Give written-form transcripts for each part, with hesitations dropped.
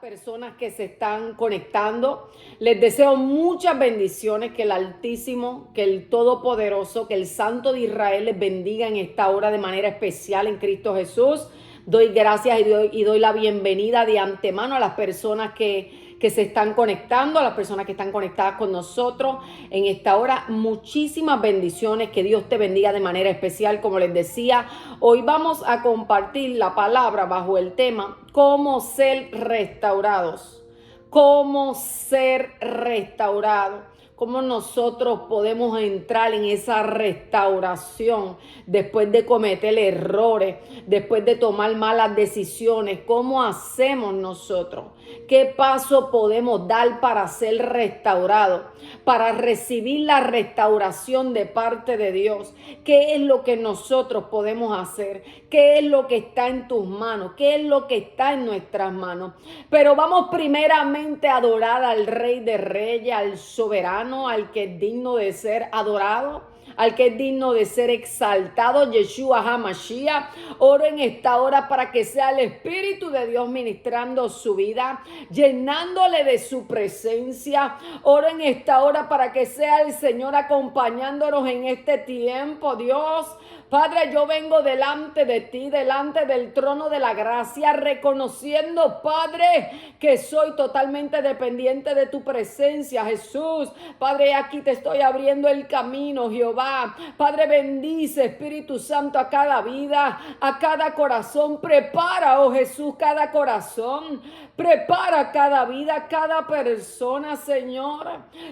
personas que se están conectando. Les deseo muchas bendiciones, que el Altísimo, que el Todopoderoso, que el Santo de Israel les bendiga en esta hora de manera especial en Cristo Jesús. Doy gracias y doy la bienvenida de antemano a las personas que se están conectando, a las personas que están conectadas con nosotros en esta hora. Muchísimas bendiciones, que Dios te bendiga de manera especial. Como les decía, hoy vamos a compartir la palabra bajo el tema cómo ser restaurados, cómo ser restaurados. Cómo nosotros podemos entrar en esa restauración después de cometer errores, después de tomar malas decisiones. ¿Cómo hacemos nosotros? ¿Qué paso podemos dar para ser restaurados? Para recibir la restauración de parte de Dios. ¿Qué es lo que nosotros podemos hacer? ¿Qué es lo que está en tus manos? ¿Qué es lo que está en nuestras manos? Pero vamos primeramente a adorar al Rey de Reyes, al soberano, al que es digno de ser adorado, al que es digno de ser exaltado, Yeshua HaMashiach. Oro en esta hora para que sea el Espíritu de Dios ministrando su vida, llenándole de su presencia. Oro en esta hora para que sea el Señor acompañándonos en este tiempo, Dios. Padre, yo vengo delante de ti, delante del trono de la gracia, reconociendo, Padre, que soy totalmente dependiente de tu presencia, Jesús. Padre, aquí te estoy abriendo el camino, Jehová. Padre, bendice, Espíritu Santo, a cada vida, a cada corazón. Prepara, oh Jesús, cada corazón. Prepara cada vida, cada persona, Señor.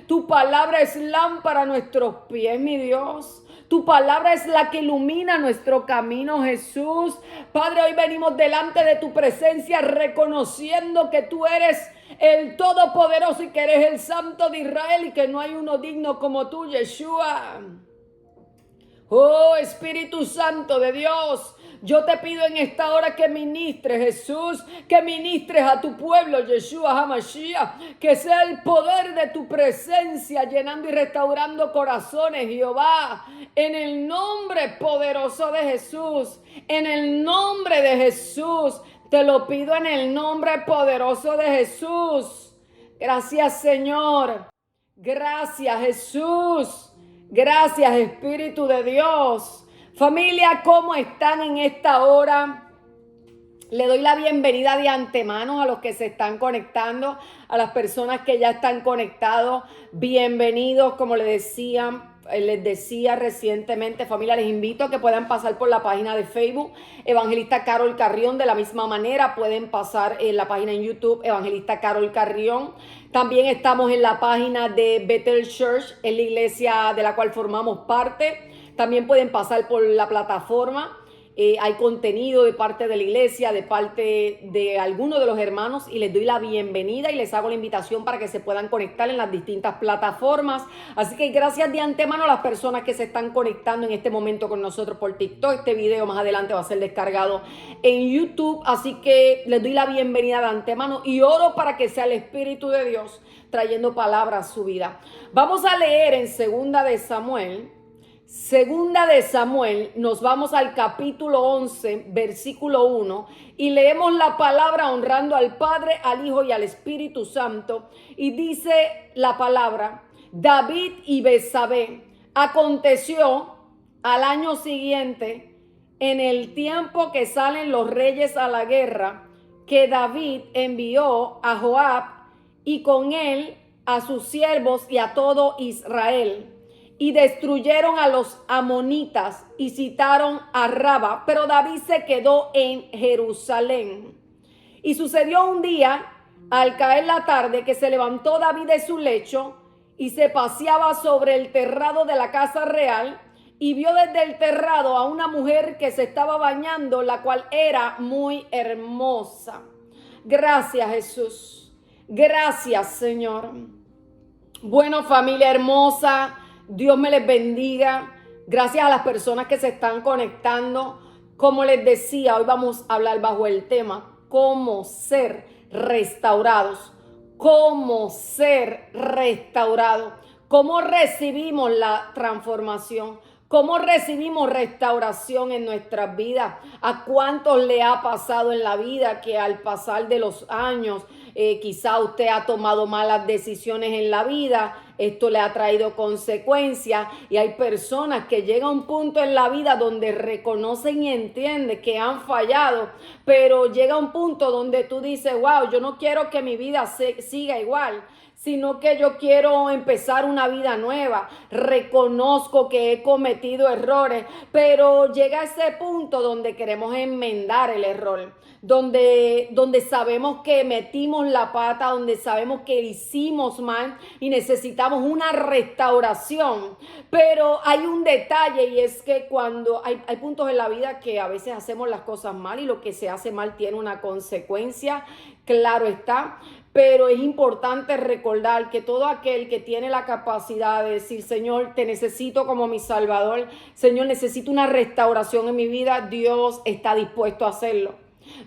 Tu palabra es lámpara a nuestros pies, mi Dios. Tu palabra es la que ilumina nuestro camino, Jesús. Padre, hoy venimos delante de tu presencia reconociendo que tú eres el Todopoderoso y que eres el Santo de Israel y que no hay uno digno como tú, Yeshua. Oh, Espíritu Santo de Dios, yo te pido en esta hora que ministres, Jesús, que ministres a tu pueblo, Yeshua HaMashiach, que sea el poder de tu presencia llenando y restaurando corazones, Jehová, en el nombre poderoso de Jesús, en el nombre de Jesús, te lo pido en el nombre poderoso de Jesús. Gracias, Señor. Gracias, Jesús. Gracias, Espíritu de Dios. Familia, ¿cómo están en esta hora? Le doy la bienvenida de antemano a los que se están conectando, a las personas que ya están conectados. Bienvenidos, como les decía recientemente, familia, les invito a que puedan pasar por la página de Facebook, Evangelista Carol Carrión. De la misma manera pueden pasar en la página en YouTube, Evangelista Carol Carrión. También estamos en la página de Bethel Church, en la iglesia de la cual formamos parte. También pueden pasar por la plataforma. Hay contenido de parte de la iglesia, de parte de algunos de los hermanos, y les doy la bienvenida y les hago la invitación para que se puedan conectar en las distintas plataformas. Así que gracias de antemano a las personas que se están conectando en este momento con nosotros por TikTok. Este video más adelante va a ser descargado en YouTube, así que les doy la bienvenida de antemano y oro para que sea el Espíritu de Dios trayendo palabras a su vida. Vamos a leer en Segunda de Samuel, nos vamos al capítulo 11, versículo 1, y leemos la palabra honrando al Padre, al Hijo y al Espíritu Santo. Y dice la palabra: David y Betsabé. Aconteció al año siguiente, en el tiempo que salen los reyes a la guerra, que David envió a Joab y con él a sus siervos y a todo Israel. Y destruyeron a los amonitas y citaron a Raba, pero David se quedó en Jerusalén. Y sucedió un día, al caer la tarde, que se levantó David de su lecho y se paseaba sobre el terrado de la casa real, y vio desde el terrado a una mujer que se estaba bañando, la cual era muy hermosa. Gracias, Jesús. Gracias, Señor. Bueno, familia hermosa, Dios me les bendiga. Gracias a las personas que se están conectando. Como les decía, hoy vamos a hablar bajo el tema cómo ser restaurados. Cómo ser restaurados. Cómo recibimos la transformación. Cómo recibimos restauración en nuestras vidas. ¿A cuántos le ha pasado en la vida que al pasar de los años quizá usted ha tomado malas decisiones en la vida, esto le ha traído consecuencias y hay personas que llegan a un punto en la vida donde reconocen y entienden que han fallado, pero llega un punto donde tú dices, wow, yo no quiero que mi vida siga igual, sino que yo quiero empezar una vida nueva. Reconozco que he cometido errores, pero llega a ese punto donde queremos enmendar el error, donde sabemos que metimos la pata, donde sabemos que hicimos mal y necesitamos una restauración. Pero hay un detalle y es que cuando hay puntos en la vida que a veces hacemos las cosas mal y lo que se hace mal tiene una consecuencia, claro está. Pero es importante recordar que todo aquel que tiene la capacidad de decir, Señor, te necesito como mi Salvador, Señor, necesito una restauración en mi vida, Dios está dispuesto a hacerlo.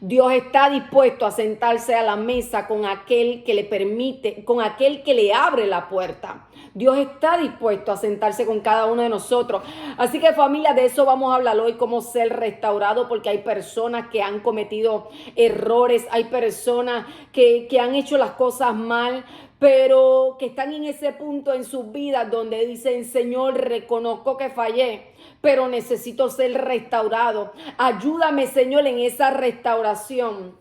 Dios está dispuesto a sentarse a la mesa con aquel que le permite, con aquel que le abre la puerta. Dios está dispuesto a sentarse con cada uno de nosotros. Así que familia, de eso vamos a hablar hoy, cómo ser restaurado, porque hay personas que han cometido errores, hay personas que han hecho las cosas mal, pero que están en ese punto en sus vidas donde dicen, Señor, reconozco que fallé, pero necesito ser restaurado. Ayúdame, Señor, en esa restauración.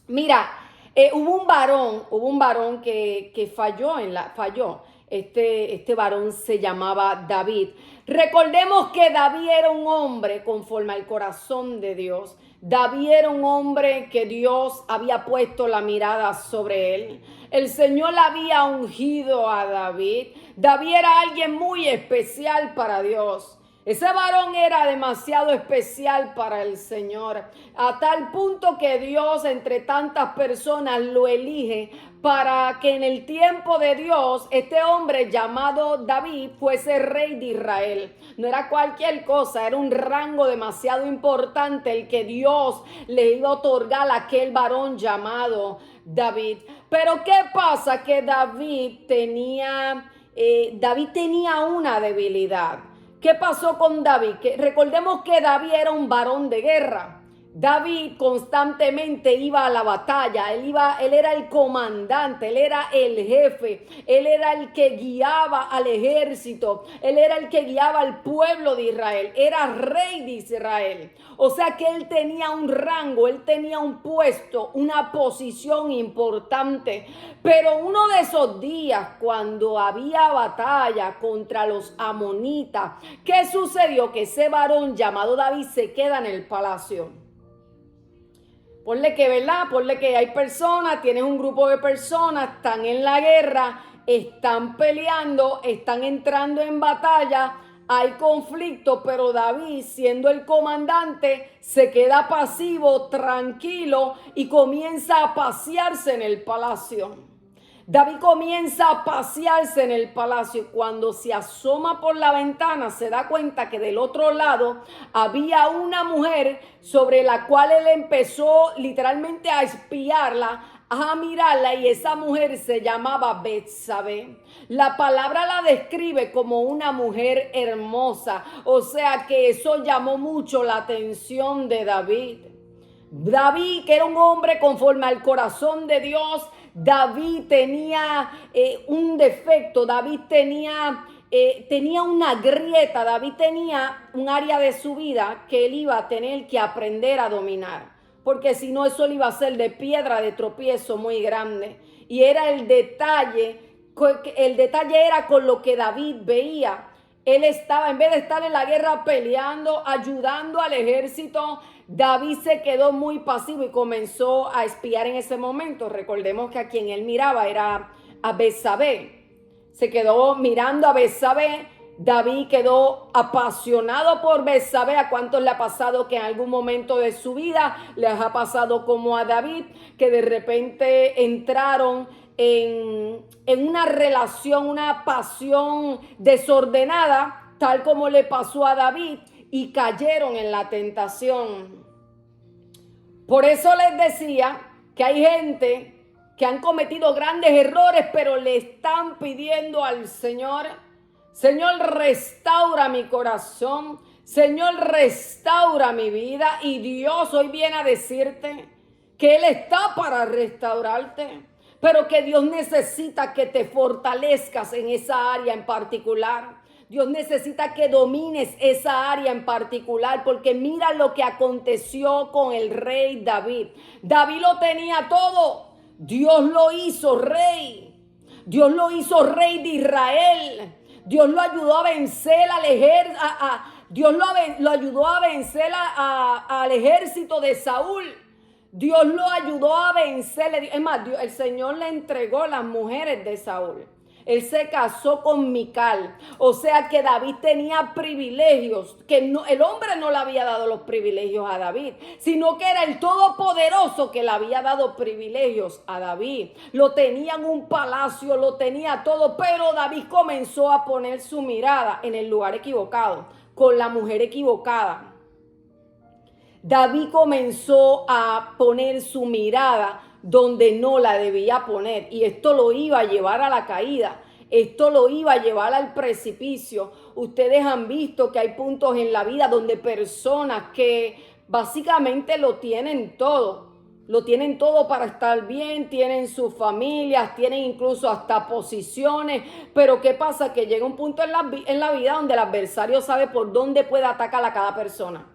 Mira, hubo un varón que falló. Este varón se llamaba David. Recordemos que David era un hombre conforme al corazón de Dios. David era un hombre que Dios había puesto la mirada sobre él. El Señor había ungido a David. David era alguien muy especial para Dios. Ese varón era demasiado especial para el Señor, a tal punto que Dios entre tantas personas lo elige para que en el tiempo de Dios este hombre llamado David fuese rey de Israel. No era cualquier cosa, era un rango demasiado importante el que Dios le iba a otorgar a aquel varón llamado David. Pero ¿qué pasa? Que David tenía una debilidad. ¿Qué pasó con David? Recordemos que David era un varón de guerra. David constantemente iba a la batalla, él era el comandante, él era el jefe, él era el que guiaba al ejército, él era el que guiaba al pueblo de Israel, era rey de Israel. O sea que él tenía un rango, él tenía un puesto, una posición importante. Pero uno de esos días, cuando había batalla contra los amonitas, ¿qué sucedió? Que ese varón llamado David se queda en el palacio. Ponle que, ¿verdad? Ponle que hay personas, tienes un grupo de personas, están en la guerra, están peleando, están entrando en batalla, hay conflicto, pero David, siendo el comandante, se queda pasivo, tranquilo y comienza a pasearse en el palacio. David comienza a pasearse en el palacio y cuando se asoma por la ventana se da cuenta que del otro lado había una mujer sobre la cual él empezó literalmente a espiarla, a mirarla, y esa mujer se llamaba Betsabé. La palabra la describe como una mujer hermosa, o sea que eso llamó mucho la atención de David. David, que era un hombre conforme al corazón de Dios, David tenía un defecto, David tenía una grieta, David tenía un área de su vida que él iba a tener que aprender a dominar, porque si no eso le iba a ser de piedra de tropiezo muy grande. Y era el detalle era con lo que David veía. Él estaba, en vez de estar en la guerra peleando, ayudando al ejército, David se quedó muy pasivo y comenzó a espiar en ese momento. Recordemos que a quien él miraba era a Betsabé. Se quedó mirando a Betsabé. David quedó apasionado por Betsabé. ¿A cuántos le ha pasado que en algún momento de su vida les ha pasado como a David, que de repente entraron en una relación, una pasión desordenada, tal como le pasó a David, y cayeron en la tentación? Por eso les decía que hay gente que han cometido grandes errores, pero le están pidiendo al Señor: Señor, restaura mi corazón, Señor, restaura mi vida. Y Dios hoy viene a decirte que Él está para restaurarte. pero que Dios necesita que te fortalezcas en esa área en particular. Dios necesita que domines esa área en particular, porque mira lo que aconteció con el rey David. David lo tenía todo. Dios lo hizo rey. Dios lo hizo rey de Israel. Dios lo ayudó a vencer al ejército. Dios lo ayudó a vencer al ejército de Saúl. Dios lo ayudó a vencer. Es más, el Señor le entregó las mujeres de Saúl. Él se casó con Mical. O sea que David tenía privilegios, que el hombre no le había dado los privilegios a David, sino que era el Todopoderoso que le había dado privilegios a David. Lo tenía en un palacio, lo tenía todo, pero David comenzó a poner su mirada en el lugar equivocado, con la mujer equivocada. David comenzó a poner su mirada donde no la debía poner, y esto lo iba a llevar a la caída, esto lo iba a llevar al precipicio. Ustedes han visto que hay puntos en la vida donde personas que básicamente lo tienen todo para estar bien, tienen sus familias, tienen incluso hasta posiciones, pero ¿qué pasa? Que llega un punto en la vida donde el adversario sabe por dónde puede atacar a cada persona.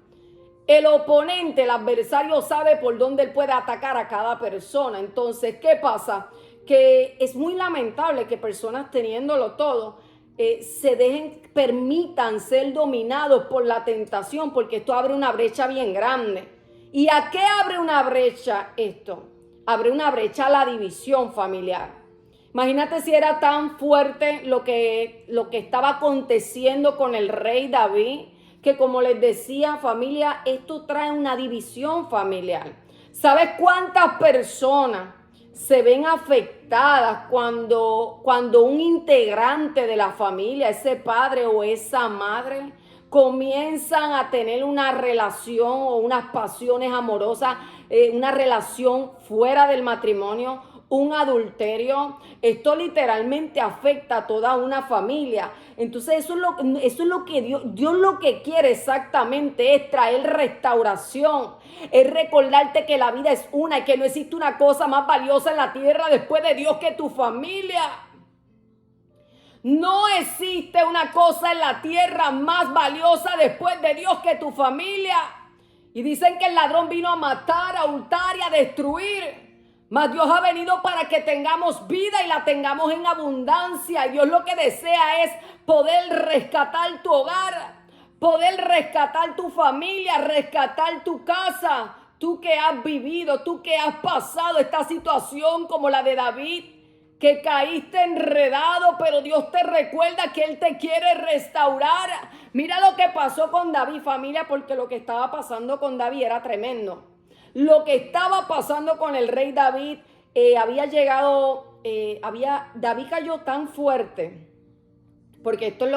El oponente, el adversario, sabe por dónde él puede atacar a cada persona. Entonces, ¿qué pasa? Que es muy lamentable que personas teniéndolo todo permitan ser dominados por la tentación, porque esto abre una brecha bien grande. ¿Y a qué abre una brecha esto? Abre una brecha a la división familiar. Imagínate si era tan fuerte lo que estaba aconteciendo con el rey David, que como les decía, familia, esto trae una división familiar. ¿Sabes cuántas personas se ven afectadas cuando un integrante de la familia, ese padre o esa madre, comienzan a tener una relación o unas pasiones amorosas, una relación fuera del matrimonio, un adulterio? Esto literalmente afecta a toda una familia. Entonces eso es lo que Dios lo que quiere exactamente es traer restauración, es recordarte que la vida es una y que no existe una cosa más valiosa en la tierra después de Dios que tu familia. No existe una cosa en la tierra más valiosa después de Dios que tu familia. Y dicen que el ladrón vino a matar, a hurtar y a destruir. Mas Dios ha venido para que tengamos vida y la tengamos en abundancia. Y Dios lo que desea es poder rescatar tu hogar, poder rescatar tu familia, rescatar tu casa. Tú que has vivido, tú que has pasado esta situación como la de David, que caíste enredado, pero Dios te recuerda que Él te quiere restaurar. Mira lo que pasó con David, familia, porque lo que estaba pasando con David era tremendo. Lo que estaba pasando con el rey David, David cayó tan fuerte, porque esto es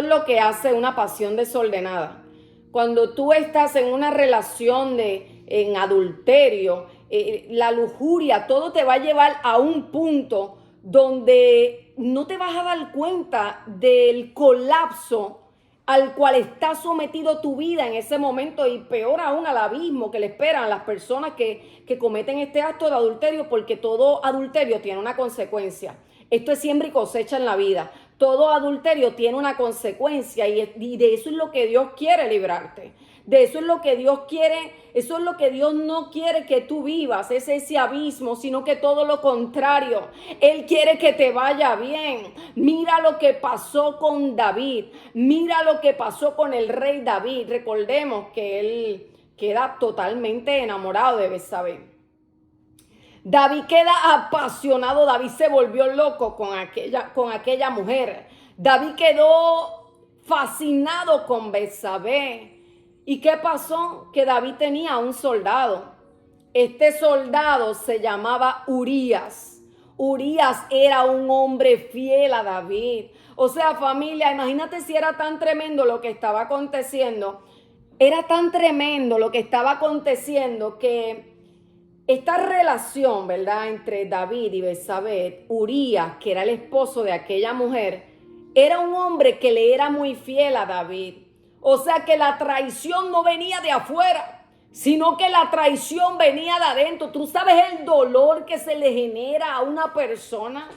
lo que hace una pasión desordenada. Cuando tú estás en una relación en adulterio, la lujuria, todo te va a llevar a un punto donde no te vas a dar cuenta del colapso al cual está sometido tu vida en ese momento, y peor aún al abismo que le esperan a las personas que cometen este acto de adulterio, porque todo adulterio tiene una consecuencia. Esto es siembra y cosecha en la vida. Todo adulterio tiene una consecuencia y de eso es lo que Dios quiere librarte. De eso es lo que Dios quiere, eso es lo que Dios no quiere que tú vivas, es ese abismo, sino que todo lo contrario. Él quiere que te vaya bien. Mira lo que pasó con David, mira lo que pasó con el rey David. Recordemos que él queda totalmente enamorado de Betsabé. David queda apasionado, David se volvió loco con aquella mujer. David quedó fascinado con Betsabé. ¿Y qué pasó? Que David tenía un soldado. Este soldado se llamaba Urías. Urías era un hombre fiel a David. O sea, familia, imagínate si era tan tremendo lo que estaba aconteciendo. Era tan tremendo lo que estaba aconteciendo que esta relación, ¿verdad?, entre David y Betsabé, Urías, que era el esposo de aquella mujer, era un hombre que le era muy fiel a David. O sea que la traición no venía de afuera, sino que la traición venía de adentro. ¿Tú sabes el dolor que se le genera a una persona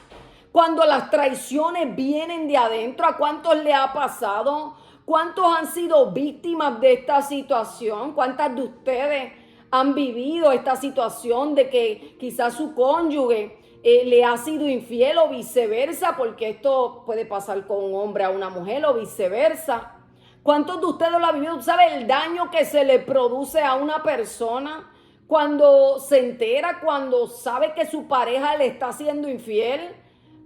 cuando las traiciones vienen de adentro? ¿A cuántos le ha pasado? ¿Cuántos han sido víctimas de esta situación? ¿Cuántas de ustedes han vivido esta situación de que quizás su cónyuge le ha sido infiel o viceversa? Porque esto puede pasar con un hombre a una mujer o viceversa. ¿Cuántos de ustedes lo han vivido? ¿Tú sabes el daño que se le produce a una persona cuando se entera, cuando sabe que su pareja le está siendo infiel?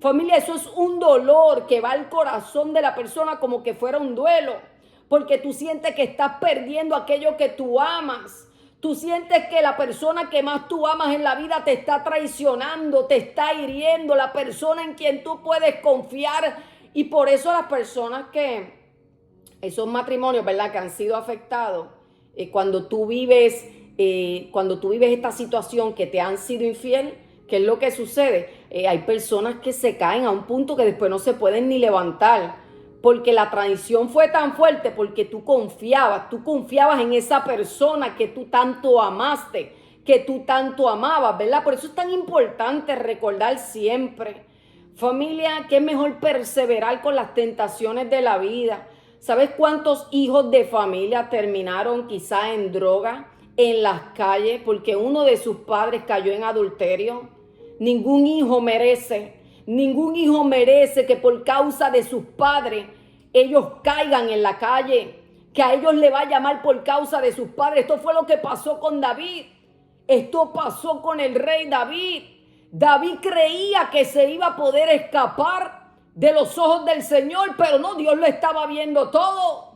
Familia, eso es un dolor que va al corazón de la persona como que fuera un duelo, porque tú sientes que estás perdiendo aquello que tú amas. Tú sientes que la persona que más tú amas en la vida te está traicionando, te está hiriendo, la persona en quien tú puedes confiar. Y por eso las personas que, esos matrimonios, ¿verdad?, que han sido afectados, cuando tú vives esta situación que te han sido infiel, ¿qué es lo que sucede? Hay personas que se caen a un punto que después no se pueden ni levantar, porque la traición fue tan fuerte, porque tú confiabas en esa persona que tú tanto amaste, que tú tanto amabas, ¿verdad? Por eso es tan importante recordar siempre, familia, que es mejor perseverar con las tentaciones de la vida. ¿Sabes cuántos hijos de familia terminaron quizá en droga, en las calles, porque uno de sus padres cayó en adulterio? Ningún hijo merece que por causa de sus padres ellos caigan en la calle, que a ellos le vaya mal por causa de sus padres. Esto fue lo que pasó con David. Esto pasó con el rey David. David creía que se iba a poder escapar de los ojos del Señor, pero no, Dios lo estaba viendo todo.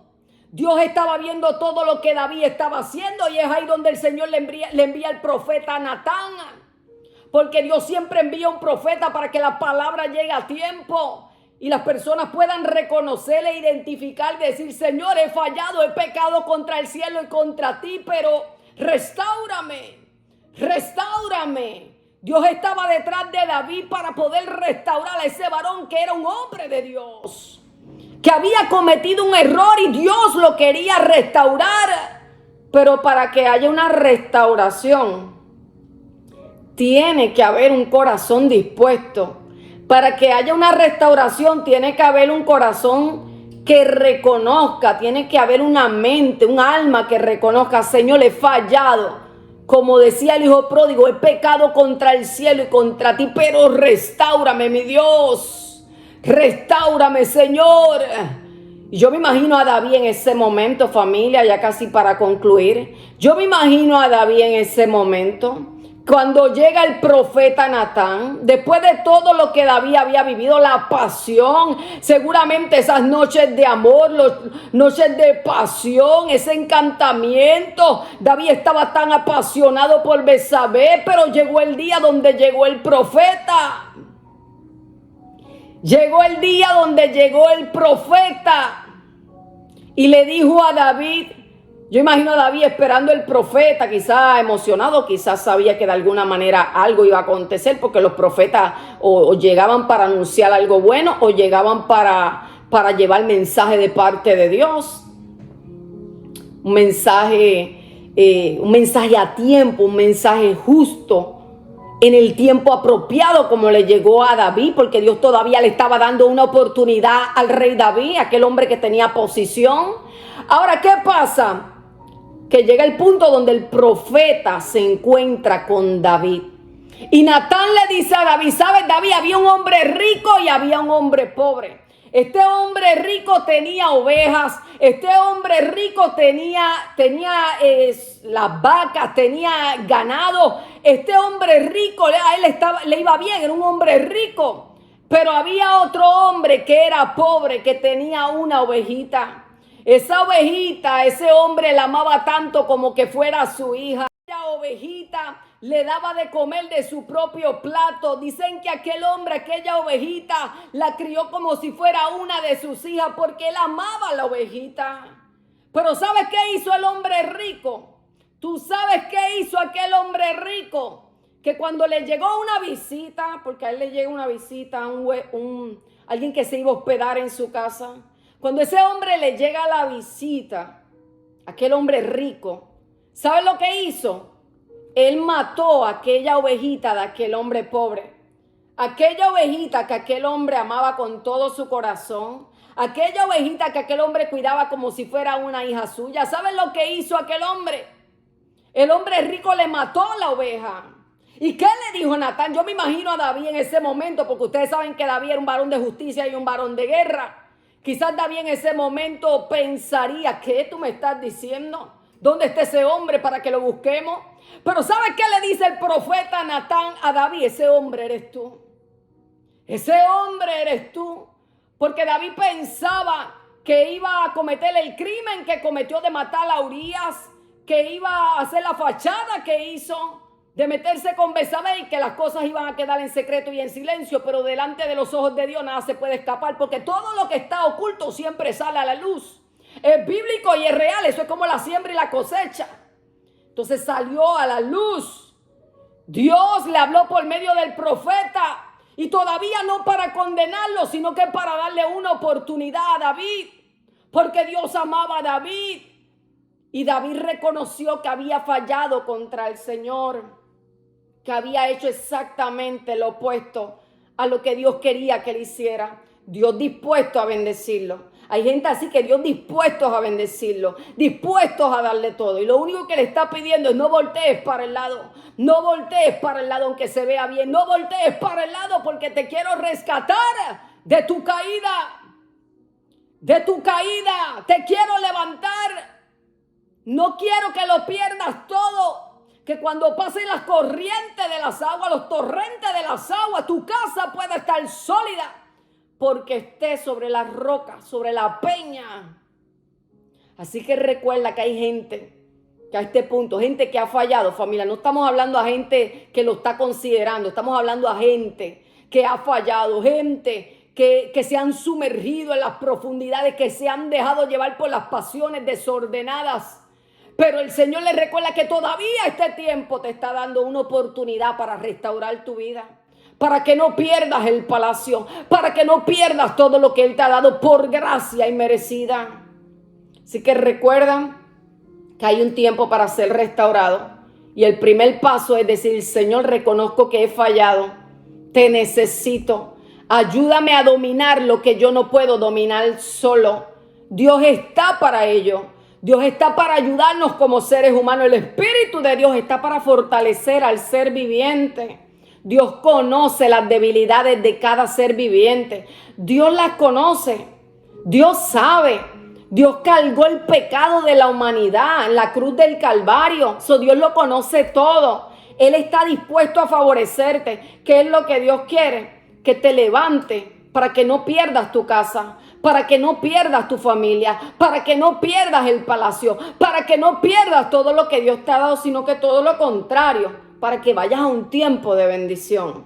Dios estaba viendo todo lo que David estaba haciendo, y es ahí donde el Señor le envía el profeta Natán. Porque Dios siempre envía un profeta para que la palabra llegue a tiempo y las personas puedan reconocer e identificar, decir: Señor, he fallado, he pecado contra el cielo y contra ti, pero restáurame. Dios estaba detrás de David para poder restaurar a ese varón que era un hombre de Dios, que había cometido un error y Dios lo quería restaurar. Pero para que haya una restauración, tiene que haber un corazón dispuesto. Para que haya una restauración, tiene que haber un corazón que reconozca, tiene que haber una mente, un alma que reconozca: Señor, he fallado. Como decía el hijo pródigo, he pecado contra el cielo y contra ti, pero restáurame, mi Dios. Restáurame, Señor. Y yo me imagino a David en ese momento, familia, ya casi para concluir. Yo me imagino a David en ese momento, cuando llega el profeta Natán, después de todo lo que David había vivido, la pasión, seguramente esas noches de amor, noches de pasión, ese encantamiento. David estaba tan apasionado por Betsabé, pero llegó el día donde llegó el profeta. Llegó el día donde llegó el profeta y le dijo a David, yo imagino a David esperando el profeta, quizás emocionado, quizás sabía que de alguna manera algo iba a acontecer, porque los profetas o llegaban para anunciar algo bueno o llegaban para llevar mensaje de parte de Dios. Un mensaje a tiempo, un mensaje justo, en el tiempo apropiado, como le llegó a David, porque Dios todavía le estaba dando una oportunidad al rey David, aquel hombre que tenía posición. Ahora, ¿qué pasa? Que llega el punto donde el profeta se encuentra con David. Y Natán le dice a David: ¿sabes, David? Había un hombre rico y había un hombre pobre. Este hombre rico tenía ovejas, este hombre rico tenía las vacas, tenía ganado. Este hombre rico, a él le iba bien, era un hombre rico. Pero había otro hombre que era pobre, que tenía una ovejita. Esa ovejita, ese hombre la amaba tanto como que fuera su hija. La ovejita le daba de comer de su propio plato. Dicen que aquel hombre, aquella ovejita, la crió como si fuera una de sus hijas, porque él amaba a la ovejita. Pero ¿sabes qué hizo el hombre rico? ¿Tú sabes qué hizo aquel hombre rico? Que cuando le llegó una visita, porque a él le llega una visita, alguien que se iba a hospedar en su casa. Cuando ese hombre le llega la visita, aquel hombre rico, ¿Sabe lo que hizo? Él mató a aquella ovejita de aquel hombre pobre. Aquella ovejita que aquel hombre amaba con todo su corazón. Aquella ovejita que aquel hombre cuidaba como si fuera una hija suya. ¿Saben lo que hizo aquel hombre? El hombre rico le mató a la oveja. ¿Y qué le dijo Natán? Yo me imagino a David en ese momento, porque ustedes saben que David era un varón de justicia y un varón de guerra. Quizás David en ese momento pensaría, ¿qué tú me estás diciendo? ¿Dónde está ese hombre para que lo busquemos? Pero ¿sabes qué le dice el profeta Natán a David? Ese hombre eres tú. Ese hombre eres tú. Porque David pensaba que iba a cometer el crimen que cometió de matar a Urías, que iba a hacer la fachada que hizo de meterse con Betsabé y que las cosas iban a quedar en secreto y en silencio, pero delante de los ojos de Dios nada se puede escapar, porque todo lo que está oculto siempre sale a la luz. Es bíblico y es real, eso es como la siembra y la cosecha. Entonces salió a la luz. Dios le habló por medio del profeta. Y todavía no para condenarlo, sino que para darle una oportunidad a David. Porque Dios amaba a David. Y David reconoció que había fallado contra el Señor. Que había hecho exactamente lo opuesto a lo que Dios quería que le hiciera. Dios dispuesto a bendecirlo. Hay gente así que Dios dispuestos a bendecirlo, dispuestos a darle todo. Y lo único que le está pidiendo es no voltees para el lado. No voltees para el lado aunque se vea bien. No voltees para el lado porque te quiero rescatar de tu caída. De tu caída. Te quiero levantar. No quiero que lo pierdas todo. Que cuando pasen las corrientes de las aguas, los torrentes de las aguas, tu casa pueda estar sólida. Porque esté sobre la roca, sobre la peña. Así que recuerda que hay gente que a este punto, gente que ha fallado, familia. No estamos hablando a gente que lo está considerando, estamos hablando a gente que ha fallado, gente que se han sumergido en las profundidades, que se han dejado llevar por las pasiones desordenadas. Pero el Señor les recuerda que todavía este tiempo te está dando una oportunidad para restaurar tu vida. Para que no pierdas el palacio, para que no pierdas todo lo que Él te ha dado por gracia inmerecida. Así que recuerda que hay un tiempo para ser restaurado. Y el primer paso es decir, Señor, reconozco que he fallado, te necesito. Ayúdame a dominar lo que yo no puedo dominar solo. Dios está para ello. Dios está para ayudarnos como seres humanos. El Espíritu de Dios está para fortalecer al ser viviente. Dios conoce las debilidades de cada ser viviente. Dios las conoce. Dios sabe. Dios cargó el pecado de la humanidad en la cruz del Calvario. Dios lo conoce todo. Él está dispuesto a favorecerte. ¿Qué es lo que Dios quiere? Que te levante para que no pierdas tu casa, para que no pierdas tu familia, para que no pierdas el palacio, para que no pierdas todo lo que Dios te ha dado, sino que todo lo contrario. Para que vayas a un tiempo de bendición,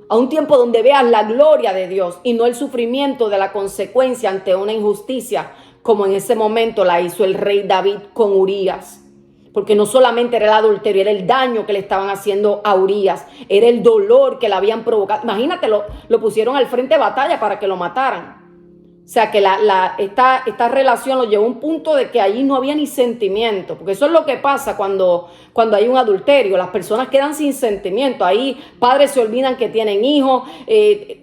a un tiempo donde veas la gloria de Dios y no el sufrimiento de la consecuencia ante una injusticia, como en ese momento la hizo el rey David con Urías. Porque no solamente era el adulterio, era el daño que le estaban haciendo a Urías, era el dolor que le habían provocado. Imagínate, lo pusieron al frente de batalla para que lo mataran. O sea que esta relación lo llevó a un punto de que allí no había ni sentimiento. Porque eso es lo que pasa cuando hay un adulterio. Las personas quedan sin sentimiento. Ahí padres se olvidan que tienen hijos.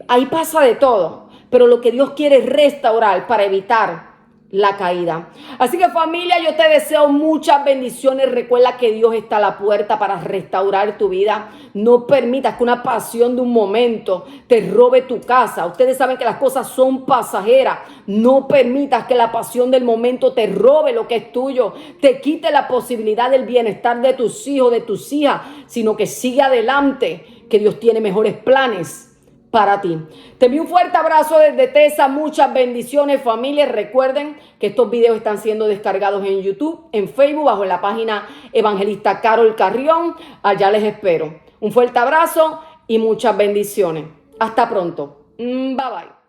Ahí pasa de todo. Pero lo que Dios quiere es restaurar para evitar la caída. Así que familia, yo te deseo muchas bendiciones. Recuerda que Dios está a la puerta para restaurar tu vida. No permitas que una pasión de un momento te robe tu casa. Ustedes saben que las cosas son pasajeras. No permitas que la pasión del momento te robe lo que es tuyo, te quite la posibilidad del bienestar de tus hijos, de tus hijas, sino que sigue adelante, que Dios tiene mejores planes para ti. Te envío un fuerte abrazo desde Texas, muchas bendiciones familia. Recuerden que estos videos están siendo descargados en YouTube, en Facebook, bajo la página Evangelista Carol Carrión. Allá les espero. Un fuerte abrazo y muchas bendiciones. Hasta pronto. Bye bye.